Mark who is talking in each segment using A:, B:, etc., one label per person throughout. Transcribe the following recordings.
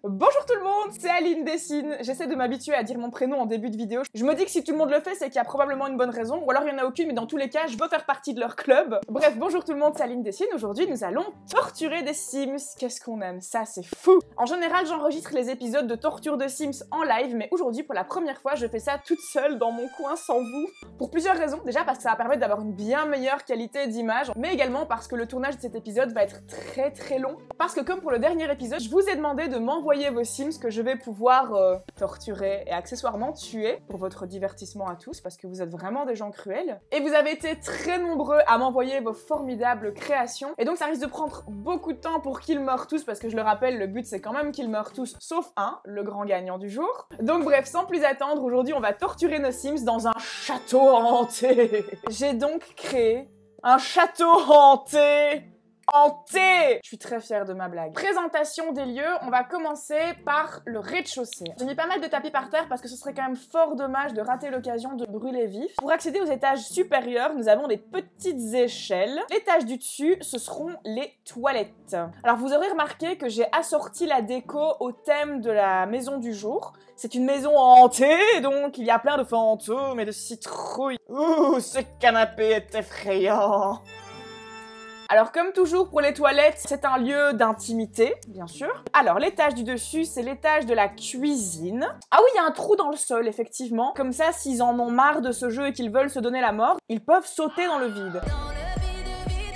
A: Bonjour tout le monde, c'est Aline Dessine. J'essaie de m'habituer à dire mon prénom en début de vidéo. Je me dis que si tout le monde le fait, c'est qu'il y a probablement une bonne raison, ou alors il n'y en a aucune, mais dans tous les cas, je veux faire partie de leur club. Bref, bonjour tout le monde, c'est Aline Dessine. Aujourd'hui, nous allons torturer des Sims. Qu'est-ce qu'on aime, ça c'est fou. En général, j'enregistre les épisodes de torture de Sims en live, mais aujourd'hui, pour la première fois, je fais ça toute seule dans mon coin sans vous. Pour plusieurs raisons. Déjà parce que ça va permettre d'avoir une bien meilleure qualité d'image, mais également parce que le tournage de cet épisode va être très long. Parce que comme pour le dernier épisode, je vous ai demandé de m'envoyer vos Sims que je vais pouvoir torturer et accessoirement tuer pour votre divertissement à tous, parce que vous êtes vraiment des gens cruels. Et vous avez été très nombreux à m'envoyer vos formidables créations, et donc ça risque de prendre beaucoup de temps pour qu'ils meurent tous, parce que je le rappelle, le but c'est quand même qu'ils meurent tous, sauf un, le grand gagnant du jour. Donc bref, sans plus attendre, aujourd'hui on va torturer nos Sims dans un château hanté. J'ai donc créé un château hanté. Je suis très fière de ma blague. Présentation des lieux, on va commencer par le rez-de-chaussée. J'ai mis pas mal de tapis par terre parce que ce serait quand même fort dommage de rater l'occasion de brûler vif. Pour accéder aux étages supérieurs, nous avons des petites échelles. L'étage du dessus, ce seront les toilettes. Alors vous aurez remarqué que j'ai assorti la déco au thème de la maison du jour. C'est une maison hantée, donc il y a plein de fantômes et de citrouilles. Ouh, ce canapé est effrayant. Alors comme toujours pour les toilettes, c'est un lieu d'intimité, bien sûr. Alors l'étage du dessus, c'est l'étage de la cuisine. Ah oui, il y a un trou dans le sol, effectivement. Comme ça, s'ils en ont marre de ce jeu et qu'ils veulent se donner la mort, ils peuvent sauter dans le vide.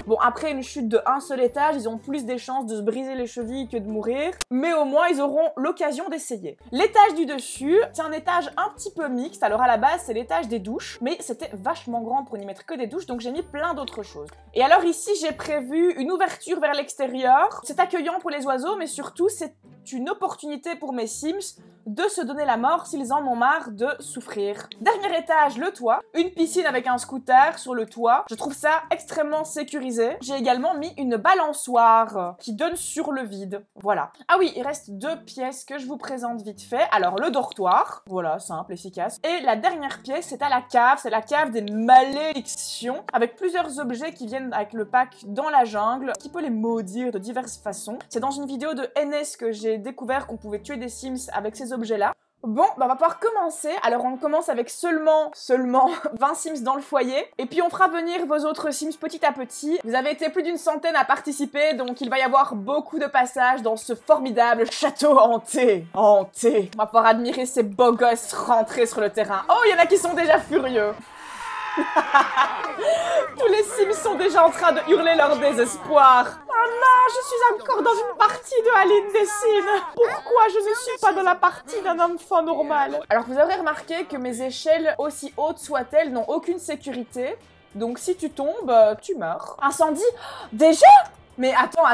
A: Bon, après une chute de un seul étage, ils ont plus des chances de se briser les chevilles que de mourir, mais au moins ils auront l'occasion d'essayer. L'étage du dessus, c'est un étage un petit peu mixte. Alors à la base, c'est l'étage des douches, mais c'était vachement grand pour n'y mettre que des douches, donc j'ai mis plein d'autres choses. Et alors ici, j'ai prévu une ouverture vers l'extérieur. C'est accueillant pour les oiseaux, mais surtout, c'est une opportunité pour mes Sims de se donner la mort s'ils en ont marre de souffrir. Dernier étage, le toit. Une piscine avec un scooter sur le toit. Je trouve ça extrêmement sécurisé. J'ai également mis une balançoire qui donne sur le vide. Voilà. Ah oui, il reste deux pièces que je vous présente vite fait. Alors, le dortoir. Voilà, simple, efficace. Et la dernière pièce, c'est à la cave. C'est la cave des malédictions, avec plusieurs objets qui viennent avec le pack dans la jungle, qui peut les maudire de diverses façons. C'est dans une vidéo de NS que j'ai découvert qu'on pouvait tuer des Sims avec ces objets-là. Bon, bah on va pouvoir commencer. Alors on commence avec seulement 20 Sims dans le foyer. Et puis on fera venir vos autres Sims petit à petit. Vous avez été plus d'une centaine à participer, donc il va y avoir beaucoup de passages dans ce formidable château hanté. On va pouvoir admirer ces beaux gosses rentrer sur le terrain. Oh, il y en a qui sont déjà furieux. Tous les Sims sont déjà en train de hurler leur désespoir. Oh non, je suis encore dans une partie de Aline Dessine. Pourquoi je ne suis pas dans la partie d'un enfant normal? Alors vous aurez remarqué que mes échelles, aussi hautes soient-elles, n'ont aucune sécurité. Donc si tu tombes, tu meurs. Incendie? Déjà? Mais attends,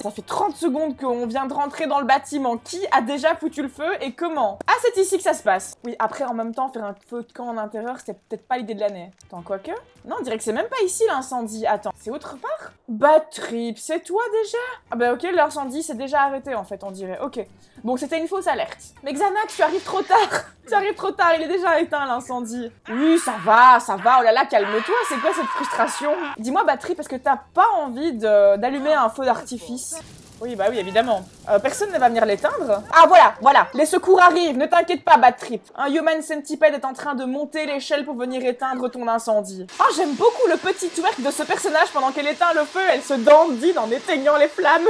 A: ça fait 30 secondes qu'on vient de rentrer dans le bâtiment. Qui a déjà foutu le feu et comment? Ah, c'est ici que ça se passe. Oui, après, en même temps, faire un feu de camp en intérieur, c'était peut-être pas l'idée de l'année. Attends, quoique? Non, on dirait que c'est même pas ici l'incendie. Attends, c'est autre part? Bad Trip, c'est toi déjà? Ah bah ok, l'incendie s'est déjà arrêté en fait, on dirait. Ok. Bon, c'était une fausse alerte. Mais Xanax, tu arrives trop tard. Tu arrives trop tard, il est déjà éteint l'incendie. Oui, ça va, oh là là, calme-toi, c'est quoi cette frustration? Dis-moi, Bad Trip, est-ce que t'as pas envie d'allumer un feu d'artifice? Oui, bah oui, évidemment. Personne ne va venir l'éteindre? Ah, voilà, les secours arrivent, ne t'inquiète pas, Bad Trip. Un Human Centipede est en train de monter l'échelle pour venir éteindre ton incendie. Ah, j'aime beaucoup le petit twerk de ce personnage pendant qu'elle éteint le feu, elle se dandine en éteignant les flammes.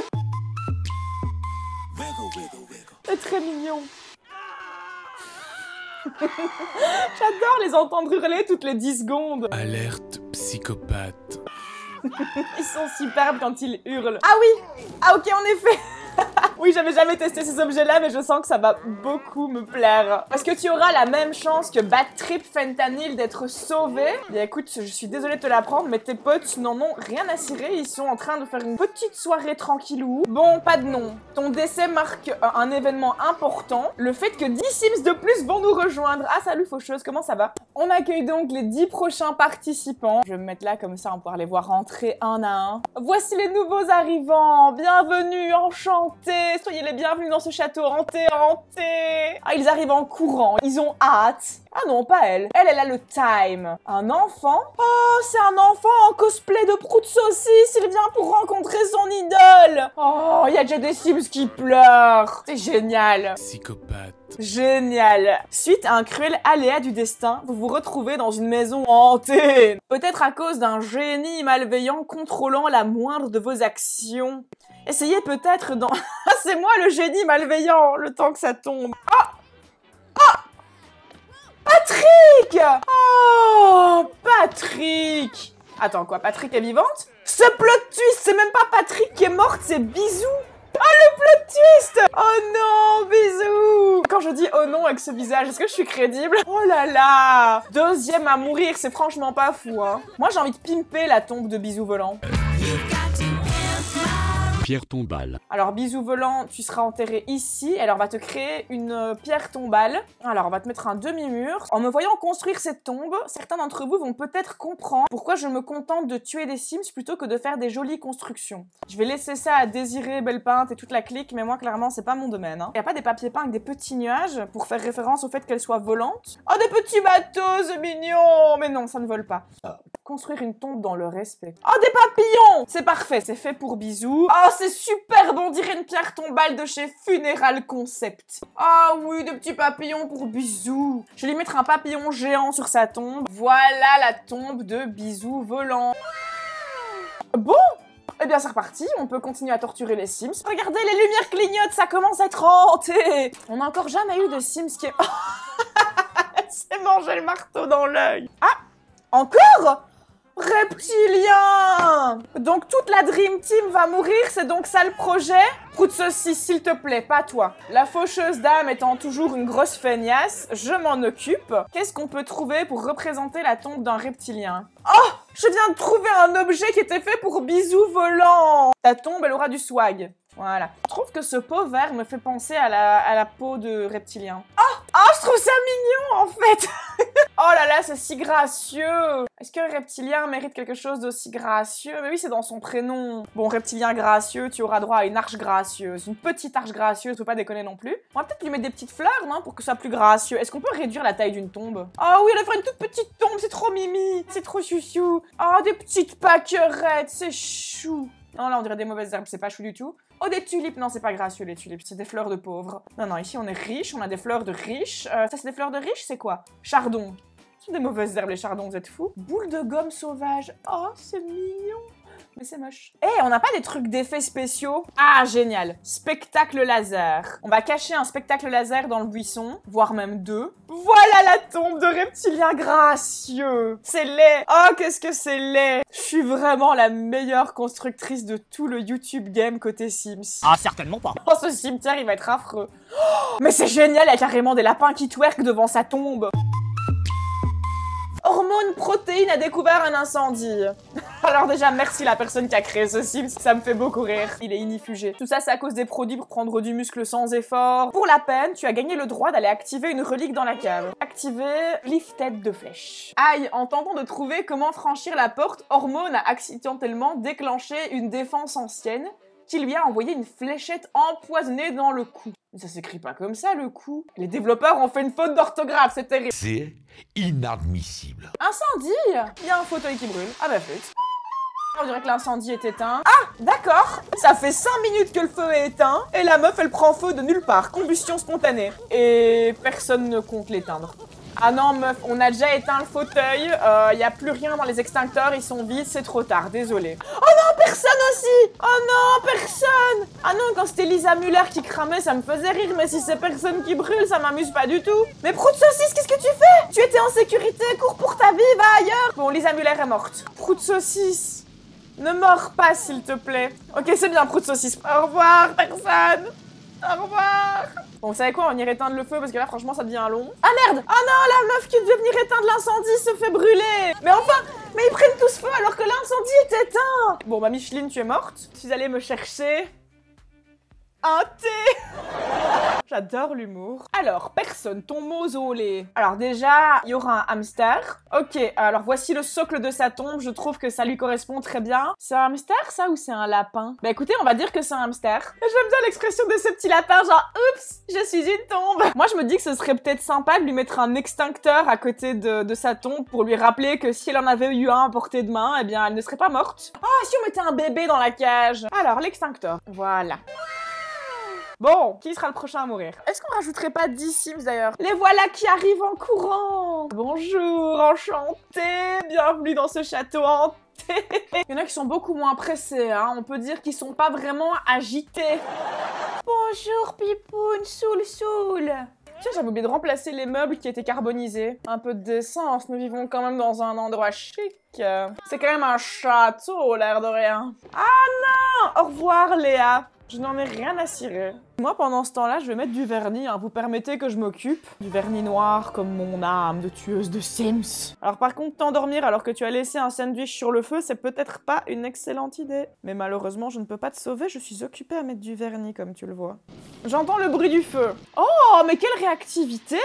A: C'est très mignon. J'adore les entendre hurler toutes les 10 secondes.
B: Alerte psychopathe.
A: Ils sont superbes quand ils hurlent. Ah oui! Ah ok, en effet. Oui, j'avais jamais testé ces objets-là, mais je sens que ça va beaucoup me plaire. Parce que tu auras la même chance que Bad Trip Fentanyl d'être sauvé. Bien écoute, je suis désolée de te l'apprendre, mais tes potes n'en ont rien à cirer. Ils sont en train de faire une petite soirée tranquillou. Bon, pas de nom. Ton décès marque un événement important. Le fait que 10 Sims de plus vont nous rejoindre. Ah, salut faucheuse, comment ça va? On accueille donc les 10 prochains participants. Je vais me mettre là, comme ça on pourra les voir rentrer un à un. Voici les nouveaux arrivants. Bienvenue, enchantés. Soyez les bienvenus dans ce château hanté. Ah, ils arrivent en courant, ils ont hâte. Ah non, pas elle. Elle a le time. Un enfant? Oh, c'est un enfant en cosplay de prout saucisse. Il vient pour rencontrer son idole. Oh, il y a déjà des Sims qui pleurent. C'est génial.
B: Psychopathe.
A: Génial. Suite à un cruel aléa du destin, vous vous retrouvez dans une maison hantée. Peut-être à cause d'un génie malveillant contrôlant la moindre de vos actions. Essayez peut-être dans... Ah, c'est moi le génie malveillant, le temps que ça tombe. Ah! Ah! Patrick! Oh, Patrick! Attends, quoi, Patrick est vivante? Ce plot twist, c'est même pas Patrick qui est morte, c'est Bisou! Oh, le plot twist! Oh non, Bisou! Quand je dis oh non avec ce visage, est-ce que je suis crédible? Oh là là! Deuxième à mourir, c'est franchement pas fou, hein. Moi, j'ai envie de pimper la tombe de Bisou volant.
B: Pierre tombale.
A: Alors, Bisou volant, tu seras enterré ici. Alors, on va te créer une pierre tombale. Alors, on va te mettre un demi-mur. En me voyant construire cette tombe, certains d'entre vous vont peut-être comprendre pourquoi je me contente de tuer des Sims plutôt que de faire des jolies constructions. Je vais laisser ça à Désiré, Bellepeinte et toute la clique, mais moi, clairement, c'est pas mon domaine. Hein. Y a pas des papiers peints avec des petits nuages pour faire référence au fait qu'elles soient volantes? Oh, des petits bateaux, c'est mignon! Mais non, ça ne vole pas. Construire une tombe dans le respect. Oh, des papillons! C'est parfait, c'est fait pour Bisou. Oh, c'est superbe, on dirait une pierre tombale de chez Funeral Concept. Ah oui, des petits papillons pour Bisou. Je vais lui mettre un papillon géant sur sa tombe. Voilà la tombe de Bisou volant. Bon, eh bien c'est reparti, on peut continuer à torturer les Sims. Regardez, les lumières clignotent, ça commence à être hanté. On n'a encore jamais eu de Sims qui est... C'est manger le marteau dans l'œil. Ah, encore? Reptilien! Donc toute la Dream Team va mourir, c'est donc ça le projet? Prout saucisse, s'il te plaît, pas toi. La faucheuse dame étant toujours une grosse feignasse, je m'en occupe. Qu'est-ce qu'on peut trouver pour représenter la tombe d'un reptilien? Oh! Je viens de trouver un objet qui était fait pour Bisou volant! Ta tombe, elle aura du swag. Voilà. Je trouve que ce pot vert me fait penser à la peau de reptilien. Oh, je trouve ça mignon, en fait. Oh là là, c'est si gracieux. Est-ce qu'un reptilien mérite quelque chose d'aussi gracieux? Mais oui, c'est dans son prénom. Bon, reptilien gracieux, tu auras droit à une arche gracieuse. Une petite arche gracieuse, faut pas déconner non plus. On va peut-être lui mettre des petites fleurs, non? Pour que ça soit plus gracieux. Est-ce qu'on peut réduire la taille d'une tombe? Oh oui, elle ferait une toute petite tombe, c'est trop mimi. C'est trop chouchou. Oh, des petites pâquerettes, c'est chou. Non, là, on dirait des mauvaises herbes, c'est pas chou du tout. Oh, des tulipes! Non, c'est pas gracieux, les tulipes, c'est des fleurs de pauvres. Non, non, ici, on est riche, on a des fleurs de riches. Ça, c'est des fleurs de riches, c'est quoi? Chardon. C'est des mauvaises herbes, les chardons, vous êtes fous? Boule de gomme sauvage. Oh, c'est mignon. Mais c'est moche. Eh, on n'a pas des trucs d'effets spéciaux? Ah, génial. Spectacle laser. On va cacher un spectacle laser dans le buisson, voire même deux. Voilà la tombe de reptilien gracieux. C'est laid. Oh, qu'est-ce que c'est laid. Je suis vraiment la meilleure constructrice de tout le YouTube game côté Sims.
C: Ah, certainement pas.
A: Oh, ce cimetière, il va être affreux. Oh, mais c'est génial, il y a carrément des lapins qui twerkent devant sa tombe. Hormone protéine a découvert un incendie. Alors déjà, merci la personne qui a créé ce Sims, ça me fait beaucoup rire. Il est inifugé. Tout ça, c'est à cause des produits pour prendre du muscle sans effort. Pour la peine, tu as gagné le droit d'aller activer une relique dans la cave. Activer Lifted de flèche. Aïe, en tentant de trouver comment franchir la porte, Hormone a accidentellement déclenché une défense ancienne qui lui a envoyé une fléchette empoisonnée dans le cou. Mais ça s'écrit pas comme ça, le cou. Les développeurs ont fait une faute d'orthographe, c'est terrible.
D: C'est inadmissible.
A: Incendie! Il y a un fauteuil qui brûle. Ah bah flûte. On dirait que l'incendie est éteint. Ah, d'accord. Ça fait 5 minutes que le feu est éteint et la meuf, elle prend feu de nulle part. Combustion spontanée. Et personne ne compte l'éteindre. Ah non, meuf, on a déjà éteint le fauteuil. Y a plus rien dans les extincteurs, ils sont vides, c'est trop tard, désolé. Oh non, personne aussi! Oh non, personne! Ah non, quand c'était Lisa Muller qui cramait, ça me faisait rire, mais si c'est personne qui brûle, ça m'amuse pas du tout. Mais Prout Saucisse, qu'est-ce que tu fais? Tu étais en sécurité, cours pour ta vie, va ailleurs! Bon, Lisa Muller est morte. Prout Saucisse, ne meurs pas, s'il te plaît. Ok, c'est bien, Prout Saucisse. Au revoir, personne! Au revoir. Bon, vous savez quoi, on irait éteindre le feu parce que là, franchement, ça devient long. Ah merde! Oh non, la meuf qui devait venir éteindre l'incendie se fait brûler! Mais enfin, mais ils prennent tous feu alors que l'incendie est éteint! Bon, bah Micheline, tu es morte. Je suis allée me chercher un thé. J'adore l'humour. Alors, personne, ton mausolée. Alors déjà, il y aura un hamster. Ok, alors voici le socle de sa tombe. Je trouve que ça lui correspond très bien. C'est un hamster, ça, ou c'est un lapin? Bah écoutez, on va dire que c'est un hamster. J'aime bien l'expression de ce petit lapin, genre « Oups, je suis une tombe !» Moi, je me dis que ce serait peut-être sympa de lui mettre un extincteur à côté de sa tombe pour lui rappeler que si elle en avait eu un à portée de main, eh bien, elle ne serait pas morte. Oh, si on mettait un bébé dans la cage. Alors, l'extincteur. Voilà. Bon, qui sera le prochain à mourir? Est-ce qu'on rajouterait pas 10 Sims d'ailleurs? Les voilà qui arrivent en courant! Bonjour, enchanté! Bienvenue dans ce château hanté! Il y en a qui sont beaucoup moins pressés, hein. On peut dire qu'ils sont pas vraiment agités. Bonjour, Pipoun, soul. Tiens, j'avais oublié de remplacer les meubles qui étaient carbonisés. Un peu de décence, nous vivons quand même dans un endroit chic. C'est quand même un château, l'air de rien. Ah non! Au revoir, Léa. Je n'en ai rien à cirer. Moi, pendant ce temps-là, je vais mettre du vernis, hein. Vous permettez que je m'occupe? Du vernis noir comme mon âme de tueuse de Sims. Alors par contre, t'endormir alors que tu as laissé un sandwich sur le feu, c'est peut-être pas une excellente idée. Mais malheureusement, je ne peux pas te sauver, je suis occupée à mettre du vernis, comme tu le vois. J'entends le bruit du feu. Oh, mais quelle réactivité!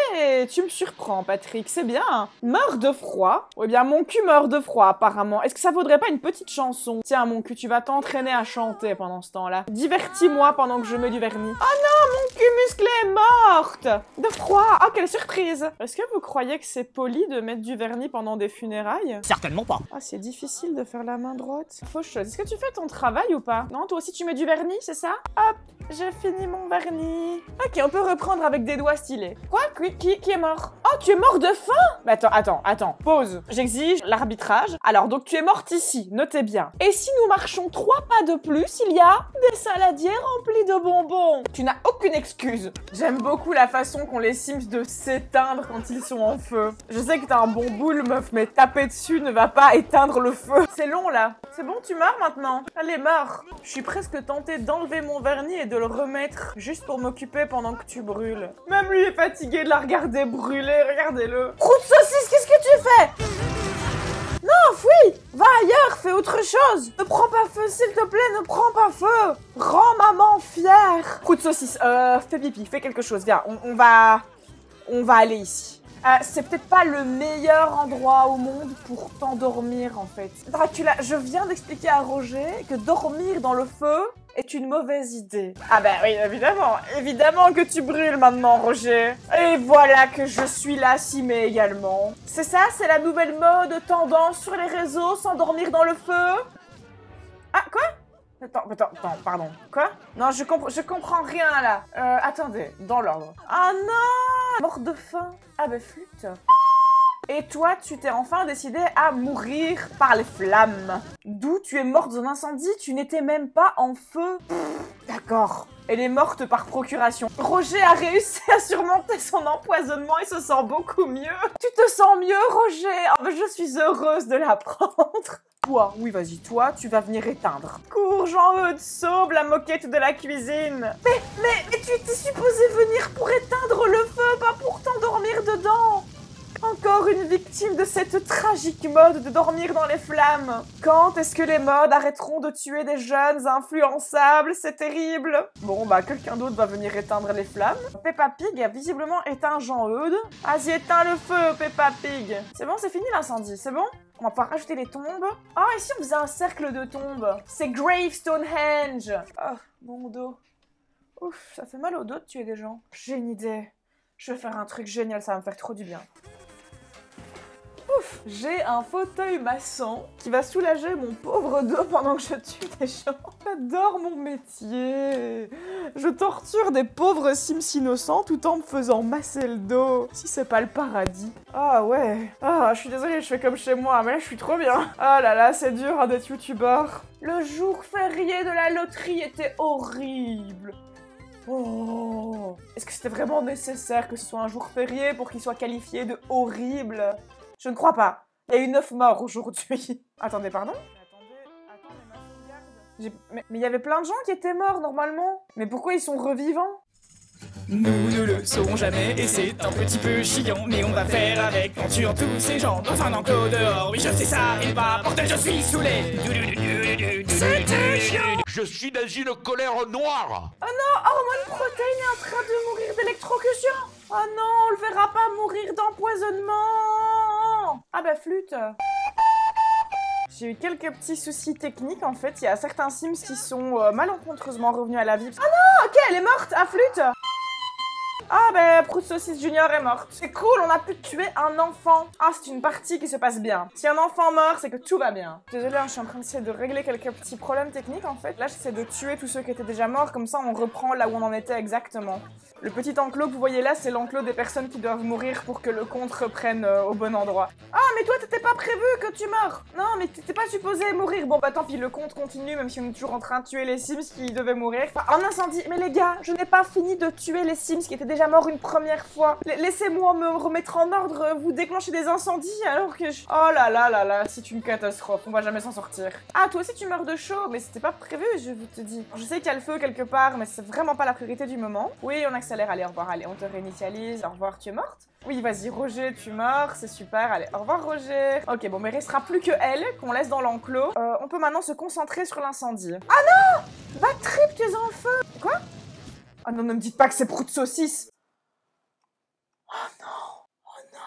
A: Tu me surprends, Patrick, c'est bien. Meurs de froid? Eh bien, mon cul meurt de froid, apparemment. Est-ce que ça vaudrait pas une petite chanson? Tiens, mon cul, tu vas t'entraîner à chanter pendant ce temps-là. Divertis-moi pendant que je mets du vernis. Oh non, mon cul musclé est morte! De froid! Oh, quelle surprise! Est-ce que vous croyez que c'est poli de mettre du vernis pendant des funérailles?
C: Certainement pas.
A: Ah, c'est difficile de faire la main droite. Faucheuse, est-ce que tu fais ton travail ou pas? Non, toi aussi tu mets du vernis, c'est ça? Hop, j'ai fini mon vernis. Ok, on peut reprendre avec des doigts stylés. Quoi? Qui est mort? Oh, tu es mort de faim? Bah, attends, pause. J'exige l'arbitrage. Alors, donc tu es morte ici, notez bien. Et si nous marchons 3 pas de plus, il y a des saladiers remplis de bonbons. Tu n'as aucune excuse. J'aime beaucoup la façon qu'ont les Sims de s'éteindre quand ils sont en feu. Je sais que t'as un bon boule, meuf, mais taper dessus ne va pas éteindre le feu. C'est long, là. C'est bon, tu meurs maintenant? Allez, meurs. Je suis presque tentée d'enlever mon vernis et de le remettre, juste pour m'occuper pendant que tu brûles. Même lui est fatigué de la regarder brûler, regardez-le. Croûte saucisse, qu'est-ce que tu fais? Non, fuis! Va ailleurs, fais autre chose! Ne prends pas feu, s'il te plaît, ne prends pas feu! Rends maman fière! Croûte saucisse, fais pipi, fais quelque chose, viens, on va aller ici. C'est peut-être pas le meilleur endroit au monde pour t'endormir, en fait. Dracula, je viens d'expliquer à Roger que dormir dans le feu est une mauvaise idée. Ah bah oui, évidemment que tu brûles maintenant, Roger. Et voilà que je suis là, Simé également. C'est ça, c'est la nouvelle mode tendance sur les réseaux, s'endormir dans le feu? Ah, quoi? Attends, pardon. Quoi? Non, je comprends rien, là. Attendez, dans l'ordre. Ah non! Mort de faim. Ah bah flûte. Et toi, tu t'es enfin décidé à mourir par les flammes. D'où tu es morte dans un incendie, tu n'étais même pas en feu. D'accord. Elle est morte par procuration. Roger a réussi à surmonter son empoisonnement et se sent beaucoup mieux. Tu te sens mieux, Roger? Oh, mais je suis heureuse de l'apprendre. Toi, oui vas-y, toi, tu vas venir éteindre. Cours, Jean-Eudes, sauve la moquette de la cuisine. Mais tu étais supposé venir pour éteindre le feu, pas pour t'endormir dedans. Encore une victime de cette tragique mode de dormir dans les flammes. Quand est-ce que les modes arrêteront de tuer des jeunes influençables? C'est terrible. Bon, bah, quelqu'un d'autre va venir éteindre les flammes. Peppa Pig a visiblement éteint Jean-Eudes. Vas-y, éteins le feu, Peppa Pig. C'est bon, c'est fini l'incendie, c'est bon? On va pouvoir rajouter les tombes. Ah, oh, ici on faisait un cercle de tombes. C'est Grave Stonehenge. Oh, mon dos. Ouf, ça fait mal au dos de tuer des gens. J'ai une idée. Je vais faire un truc génial, ça va me faire trop du bien. Ouf, j'ai un fauteuil maçon qui va soulager mon pauvre dos pendant que je tue des gens. J'adore mon métier. Je torture des pauvres Sims innocents tout en me faisant masser le dos. Si c'est pas le paradis. Ah ouais. Ah, je suis désolée, je fais comme chez moi, mais là je suis trop bien. Ah là là, c'est dur hein, d'être youtubeur. Le jour férié de la loterie était horrible. Oh, est-ce que c'était vraiment nécessaire que ce soit un jour férié pour qu'il soit qualifié de horrible? Je ne crois pas. Il y a eu 9 morts aujourd'hui. Attendez, pardon? Mais il y avait plein de gens qui étaient morts normalement. Mais pourquoi ils sont revivants?
C: Nous ne le saurons jamais et c'est un petit peu chiant. Mais on va faire avec en tuant tous ces gens dans un enclos dehors. Oui je sais ça, il va porter, je suis saoulé. C'était chiant.
D: Je suis dans une colère noire.
A: Oh non, Hormone Protein est en train de mourir Oh non, on le verra pas mourir d'empoisonnement. Ah bah flûte. J'ai eu quelques petits soucis techniques en fait. Il y a certains Sims qui sont malencontreusement revenus à la vie. Ah non, ok, elle est morte, à flûte. Ah ben, Prout Saucisse Junior est morte. C'est cool, on a pu tuer un enfant. Ah, c'est une partie qui se passe bien. Si un enfant meurt, c'est que tout va bien. Désolée, je suis en train d'essayer de régler quelques petits problèmes techniques en fait. Là, j'essaie de tuer tous ceux qui étaient déjà morts, comme ça on reprend là où on en était exactement. Le petit enclos que vous voyez là, c'est l'enclos des personnes qui doivent mourir pour que le compte reprenne au bon endroit. Ah, mais toi, t'étais pas prévu que tu meurs. Non, mais t'étais pas supposé mourir. Bon, bah tant pis, le compte continue, même si on est toujours en train de tuer les Sims qui devaient mourir. Enfin, un incendie. Mais les gars, je n'ai pas fini de tuer les Sims qui étaient déjà morts une première fois. Laissez-moi me remettre en ordre. Vous déclenchez des incendies alors que je... Oh là là là là, c'est une catastrophe. On va jamais s'en sortir. Ah, toi aussi, tu meurs de chaud, mais c'était pas prévu, je vous te dis. Je sais qu'il y a le feu quelque part, mais c'est vraiment pas la priorité du moment. Oui, on accélère. Allez, au revoir. Allez, on te réinitialise. Au revoir, tu es morte? Oui, vas-y, Roger, tu meurs, c'est super. Allez, au revoir, Roger. Ok, bon, mais il restera plus que elle, qu'on laisse dans l'enclos. On peut maintenant se concentrer sur l'incendie. Ah non! Bad Trip, tu es en feu! Quoi? Ah non, ne me dites pas que c'est Prout Saucisse! Oh non! Oh non!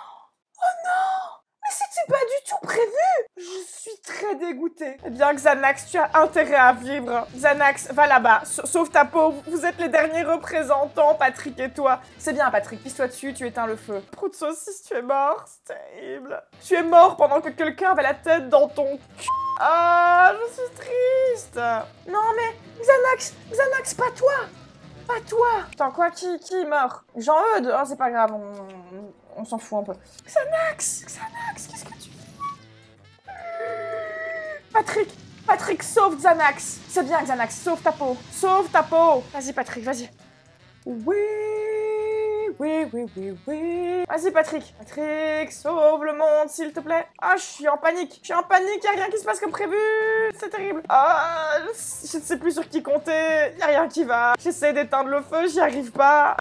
A: Oh non! Mais c'était pas du tout prévu! Je suis très dégoûtée. Eh bien, Xanax, tu as intérêt à vivre. Xanax, va là-bas. Sauve ta peau. Vous êtes les derniers représentants, Patrick et toi. C'est bien, Patrick. Pisse-toi dessus, tu éteins le feu. Prout Saucisse, tu es mort. C'est terrible. Tu es mort pendant que quelqu'un avait la tête dans ton cul. Ah, je suis triste. Non, mais Xanax, Xanax, pas toi. Pas toi. Putain, quoi, qui est mort? Jean-Eudes? Oh, c'est pas grave, on s'en fout un peu. Xanax, Xanax, qu'est-ce que tu fais? Patrick, sauve Xanax. C'est bien, Xanax, sauve ta peau. Sauve ta peau. Vas-y, Patrick, vas-y. Oui. Vas-y, Patrick. Patrick, sauve le monde, s'il te plaît. Ah, je suis en panique. Y'a rien qui se passe comme prévu. C'est terrible. Ah, je ne sais plus sur qui compter. Y'a rien qui va. J'essaie d'éteindre le feu, j'y arrive pas.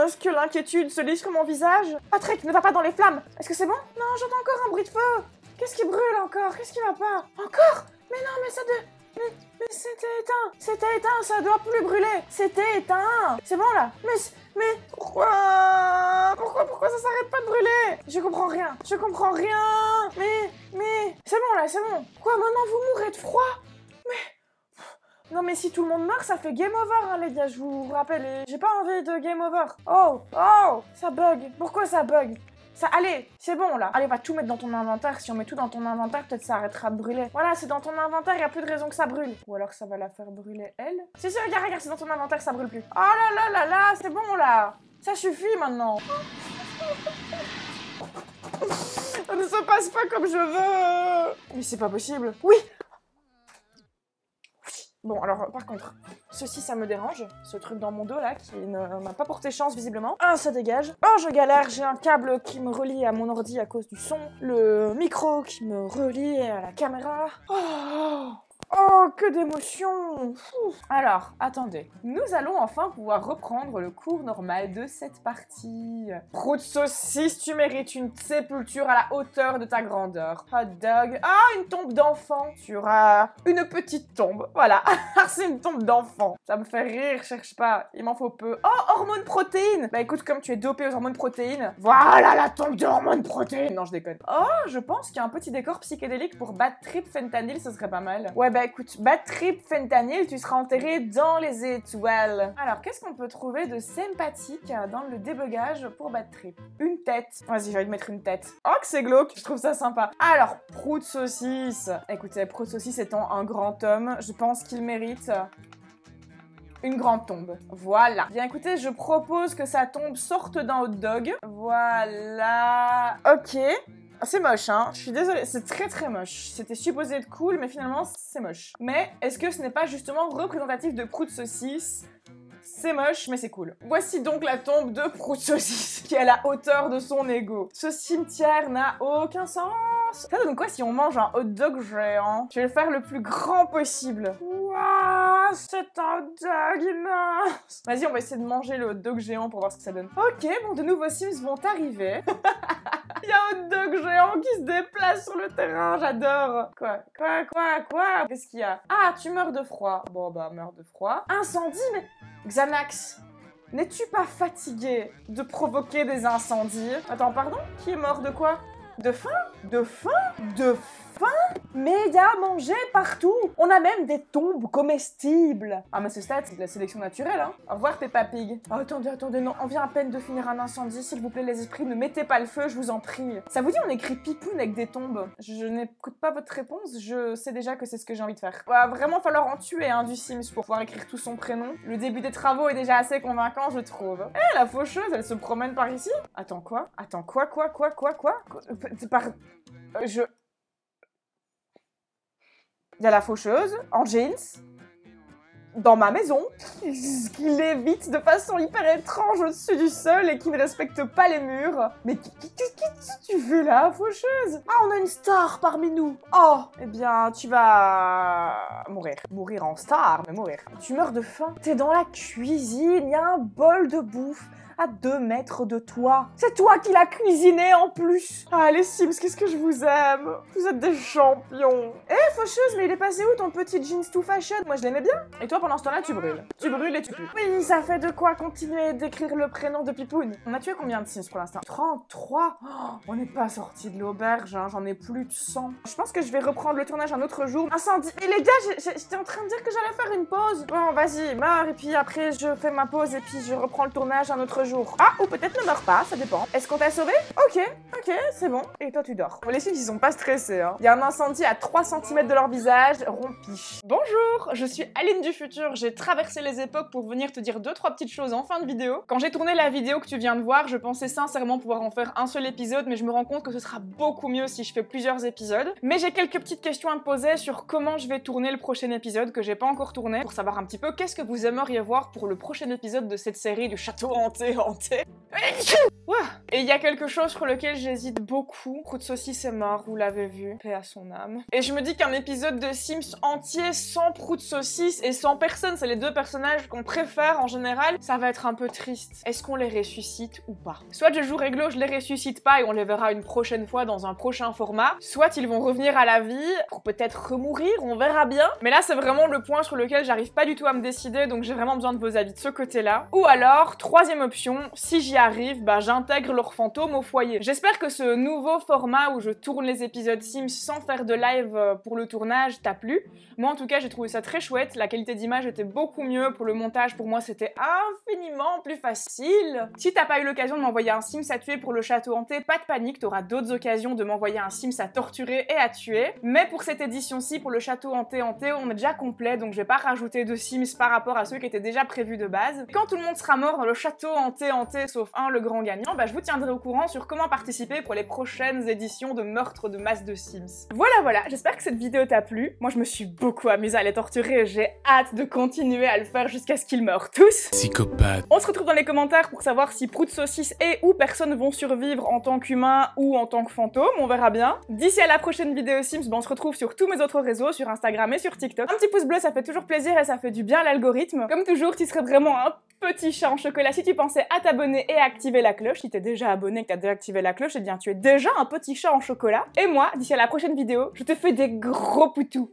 A: Est-ce que l'inquiétude se lit sur mon visage? Patrick, ne va pas dans les flammes. Est-ce que c'est bon? Non, j'entends encore un bruit de feu. Qu'est-ce qui brûle encore? Qu'est-ce qui va pas? Encore? Mais non, mais ça mais c'était éteint. C'était éteint, ça doit plus brûler. C'était éteint. C'est bon là? Mais pourquoi ça s'arrête pas de brûler? Je comprends rien. Mais c'est bon là, c'est bon. Quoi, maintenant vous mourrez de froid? Mais non, mais si tout le monde meurt, ça fait game over, hein, les gars, je vous rappelle. Et j'ai pas envie de game over. Oh, ça bug. Pourquoi ça bug? Ça, allez, c'est bon là. Allez, va tout mettre dans ton inventaire. Si on met tout dans ton inventaire, peut-être ça arrêtera de brûler. Voilà, c'est dans ton inventaire, y a plus de raison que ça brûle. Ou alors ça va la faire brûler elle. Si, regarde, c'est dans ton inventaire, ça brûle plus. Oh là, c'est bon là. Ça suffit maintenant. Ça ne se passe pas comme je veux. Mais c'est pas possible. Oui. Bon, alors, par contre, ceci, ça me dérange. Ce truc dans mon dos, là, qui ne m'a pas porté chance, visiblement. Ah, ça dégage. Oh, je galère. J'ai un câble qui me relie à mon ordi à cause du son. Le micro qui me relie à la caméra. Oh, que d'émotion! Alors, attendez. Nous allons enfin pouvoir reprendre le cours normal de cette partie. Prout Saucisse, tu mérites une sépulture à la hauteur de ta grandeur. Hot dog. Ah, une tombe d'enfant. Tu auras une petite tombe. Voilà. C'est une tombe d'enfant. Ça me fait rire, cherche pas. Il m'en faut peu. Oh, hormones protéines. Bah écoute, comme tu es dopé aux hormones protéines. Voilà la tombe de hormones protéines. Non, je déconne. Oh, je pense qu'il y a un petit décor psychédélique pour Bad Trip Fentanyl, ce serait pas mal. Ouais, bah écoute, Bad Trip Fentanyl, tu seras enterré dans les étoiles. Alors, qu'est-ce qu'on peut trouver de sympathique dans le débugage pour Bad Trip? Une tête. Vas-y, j'ai envie de mettre une tête. Oh, que c'est glauque, je trouve ça sympa. Alors, Prout Saucisse. Écoutez, Prout Saucisse étant un grand homme, je pense qu'il mérite une grande tombe. Voilà. Bien écoutez, je propose que sa tombe sorte d'un hot dog. Voilà. Ok. C'est moche, hein. Je suis désolée, c'est très très moche. C'était supposé être cool, mais finalement, c'est moche. Mais est-ce que ce n'est pas justement représentatif de Prout Saucisse? C'est moche, mais c'est cool. Voici donc la tombe de Prout Saucisse, qui est à la hauteur de son ego. Ce cimetière n'a aucun sens. Ça donne quoi si on mange un hot dog géant? Je vais le faire le plus grand possible. Waouh, c'est un hot dog immense. Vas-y, on va essayer de manger le hot dog géant pour voir ce que ça donne. Ok, bon, de nouveaux Sims vont arriver. Il y a un hot dog géant qui se déplace sur le terrain, j'adore. Quoi? Qu'est-ce qu'il y a? Ah, tu meurs de froid. Bon, bah, meurs de froid. Incendie, mais... Xanax. N'es-tu pas fatigué de provoquer des incendies? Attends, pardon? Qui est mort de quoi? De faim? De faim? De faim? Mais il y a à manger partout! On a même des tombes comestibles! Ah mais ce stade, c'est de la sélection naturelle, hein? Au revoir Peppa Pig. Oh, attendez, non, on vient à peine de finir un incendie, s'il vous plaît les esprits, ne mettez pas le feu, je vous en prie. Ça vous dit on écrit Pipoun avec des tombes? Je n'écoute pas votre réponse, je sais déjà que c'est ce que j'ai envie de faire. Va vraiment falloir en tuer un du Sims pour pouvoir écrire tout son prénom. Le début des travaux est déjà assez convaincant, je trouve. Eh, la faucheuse, elle se promène par ici? Attends, quoi? Attends, quoi? Il y a la faucheuse, en jeans, dans ma maison, qui lévite de façon hyper étrange au-dessus du sol et qui ne respecte pas les murs. Mais qu'est-ce que tu fais là, faucheuse? Ah, on a une star parmi nous. Oh, eh bien, tu vas mourir. Mourir en star, mais mourir. Tu meurs de faim. T'es dans la cuisine, il y a un bol de bouffe à 2 mètres de toi. C'est toi qui l'as cuisiné en plus. Ah, les Sims, qu'est-ce que je vous aime. Vous êtes des champions. Eh, faucheuse, mais il est passé où ton petit jeans too fashion? Moi, je l'aimais bien. Et toi, pendant ce temps-là, tu brûles. Tu brûles et tu pues. Oui, ça fait de quoi continuer d'écrire le prénom de Pipoun. On a tué combien de Sims pour l'instant? 33. Oh, on n'est pas sorti de l'auberge, hein. J'en ai plus de 100. Je pense que je vais reprendre le tournage un autre jour. Incendie. Et les gars, j'étais en train de dire que j'allais faire une pause. Bon, vas-y, meurs, et puis après, je fais ma pause, et puis je reprends le tournage un autre jour. Ah, ou peut-être ne meurs pas, ça dépend. Est-ce qu'on t'a sauvé? Ok, c'est bon. Et toi, tu dors. Les Sims, ils sont pas stressés, hein. Il y a un incendie à 3 cm de leur visage, rompiche. Bonjour, je suis Aline du futur. J'ai traversé les époques pour venir te dire 2-3 petites choses en fin de vidéo. Quand j'ai tourné la vidéo que tu viens de voir, je pensais sincèrement pouvoir en faire un seul épisode, mais je me rends compte que ce sera beaucoup mieux si je fais plusieurs épisodes. Mais j'ai quelques petites questions à te poser sur comment je vais tourner le prochain épisode que j'ai pas encore tourné, pour savoir un petit peu qu'est-ce que vous aimeriez voir pour le prochain épisode de cette série du château hanté. Et il y a quelque chose sur lequel j'hésite beaucoup. Prout Saucisse est mort, vous l'avez vu, paix à son âme. Et je me dis qu'un épisode de Sims entier sans Prout Saucisse et sans personne, c'est les 2 personnages qu'on préfère en général, ça va être un peu triste. Est-ce qu'on les ressuscite ou pas? Soit je joue réglo, je les ressuscite pas et on les verra une prochaine fois dans un prochain format, soit ils vont revenir à la vie pour peut-être remourir, on verra bien. Mais là c'est vraiment le point sur lequel j'arrive pas du tout à me décider, donc j'ai vraiment besoin de vos avis de ce côté-là. Ou alors, 3e option, si j'y arrive, bah j'intègre leur fantôme au foyer. J'espère que ce nouveau format où je tourne les épisodes Sims sans faire de live pour le tournage t'a plu. Moi en tout cas j'ai trouvé ça très chouette, la qualité d'image était beaucoup mieux, pour le montage pour moi c'était infiniment plus facile. Si t'as pas eu l'occasion de m'envoyer un Sims à tuer pour le château hanté, pas de panique, t'auras d'autres occasions de m'envoyer un Sims à torturer et à tuer. Mais pour cette édition-ci, pour le château hanté, on est déjà complet, donc je vais pas rajouter de Sims par rapport à ceux qui étaient déjà prévus de base. Quand tout le monde sera mort dans le château hanté, sauf un, le grand gagnant, bah je vous tiendrai au courant sur comment participer pour les prochaines éditions de Meurtre de masse de Sims. Voilà, j'espère que cette vidéo t'a plu. Moi je me suis beaucoup amusée à les torturer et j'ai hâte de continuer à le faire jusqu'à ce qu'ils meurent tous.
B: Psychopathe.
A: On se retrouve dans les commentaires pour savoir si Prout Saucisse et ou personne vont survivre en tant qu'humain ou en tant que fantôme, on verra bien. D'ici à la prochaine vidéo Sims, on se retrouve sur tous mes autres réseaux, sur Instagram et sur TikTok. Un petit pouce bleu, ça fait toujours plaisir et ça fait du bien à l'algorithme. Comme toujours, tu serais vraiment un petit chat en chocolat si tu pensais à t'abonner et à activer la cloche. Si t'es déjà abonné et que t'as déjà activé la cloche, eh bien tu es déjà un petit chat en chocolat. Et moi, d'ici à la prochaine vidéo, je te fais des gros poutous.